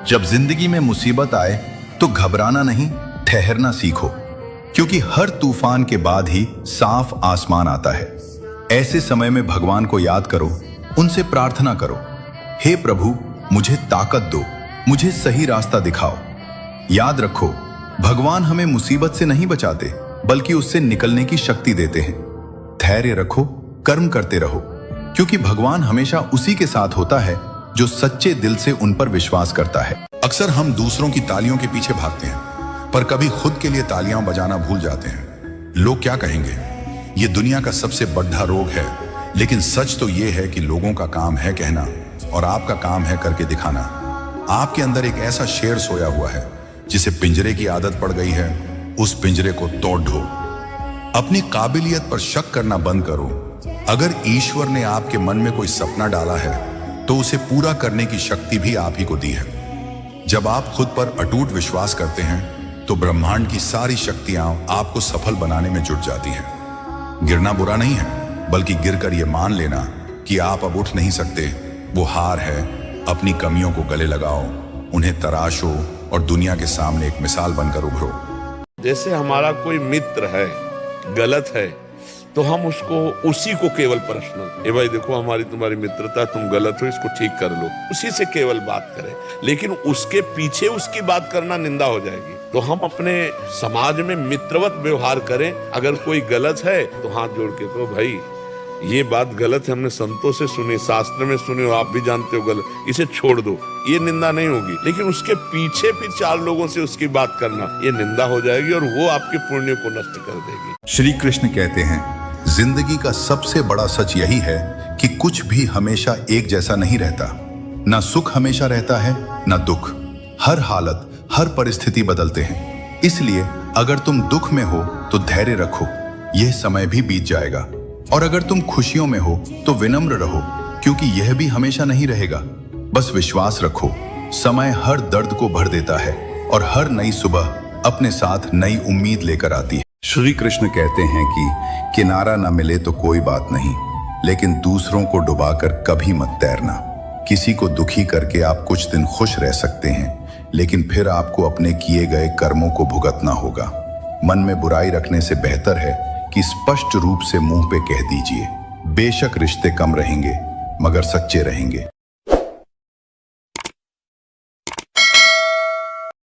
जब जिंदगी में मुसीबत आए तो घबराना नहीं, ठहरना सीखो, क्योंकि हर तूफान के बाद ही साफ आसमान आता है। ऐसे समय में भगवान को याद करो, उनसे प्रार्थना करो, हे प्रभु मुझे ताकत दो, मुझे सही रास्ता दिखाओ। याद रखो, भगवान हमें मुसीबत से नहीं बचाते, बल्कि उससे निकलने की शक्ति देते हैं। धैर्य रखो, कर्म करते रहो, क्योंकि भगवान हमेशा उसी के साथ होता है जो सच्चे दिल से उन पर विश्वास करता है। अक्सर हम दूसरों की तालियों के पीछे भागते हैं, पर कभी खुद के लिए तालियां बजाना भूल जाते हैं। लोग क्या कहेंगे, ये दुनिया का सबसे बड़ा रोग है, लेकिन सच तो ये है कि लोगों का काम है कहना और आपका काम है करके दिखाना। आपके अंदर एक ऐसा शेर सोया हुआ है जिसे पिंजरे की आदत पड़ गई है, उस पिंजरे को तोड़ दो। अपनी काबिलियत पर शक करना बंद करो। अगर ईश्वर ने आपके मन में कोई सपना डाला है तो उसे पूरा करने की शक्ति भी आप ही को दी है। जब आप खुद पर अटूट विश्वास करते हैं तो ब्रह्मांड की सारी शक्तियां आपको सफल बनाने में जुट जाती हैं। गिरना बुरा नहीं है, बल्कि गिरकर यह मान लेना कि आप अब उठ नहीं सकते, वो हार है। अपनी कमियों को गले लगाओ, उन्हें तराशो और दुनिया के सामने एक मिसाल बनकर उभरो। जैसे हमारा कोई मित्र है, गलत है, तो हम उसको उसी को केवल प्रश्न, ए भाई देखो हमारी तुम्हारी मित्रता, तुम गलत हो, इसको ठीक कर लो, उसी से केवल बात करें। लेकिन उसके पीछे उसकी बात करना निंदा हो जाएगी। तो हम अपने समाज में मित्रवत व्यवहार करें। अगर कोई गलत है तो हाथ जोड़ के कहो, भाई ये बात गलत है, हमने संतों से सुनी, शास्त्र में सुनी हो, आप भी जानते हो गलत, इसे छोड़ दो, ये निंदा नहीं होगी। लेकिन उसके पीछे फिर 4 लोगों से उसकी बात करना, ये निंदा हो जाएगी और वो आपके पुण्य को नष्ट कर देगी। श्री कृष्ण कहते हैं, जिंदगी का सबसे बड़ा सच यही है कि कुछ भी हमेशा एक जैसा नहीं रहता। ना सुख हमेशा रहता है, ना दुख। हर हालत, हर परिस्थिति बदलते हैं। इसलिए अगर तुम दुख में हो तो धैर्य रखो, यह समय भी बीत जाएगा। और अगर तुम खुशियों में हो तो विनम्र रहो, क्योंकि यह भी हमेशा नहीं रहेगा। बस विश्वास रखो, समय हर दर्द को भर देता है और हर नई सुबह अपने साथ नई उम्मीद लेकर आती है। श्री कृष्ण कहते हैं कि किनारा न मिले तो कोई बात नहीं, लेकिन दूसरों को डुबाकर कभी मत तैरना। किसी को दुखी करके आप कुछ दिन खुश रह सकते हैं, लेकिन फिर आपको अपने किए गए कर्मों को भुगतना होगा। मन में बुराई रखने से बेहतर है कि स्पष्ट रूप से मुंह पे कह दीजिए। बेशक रिश्ते कम रहेंगे, मगर सच्चे रहेंगे।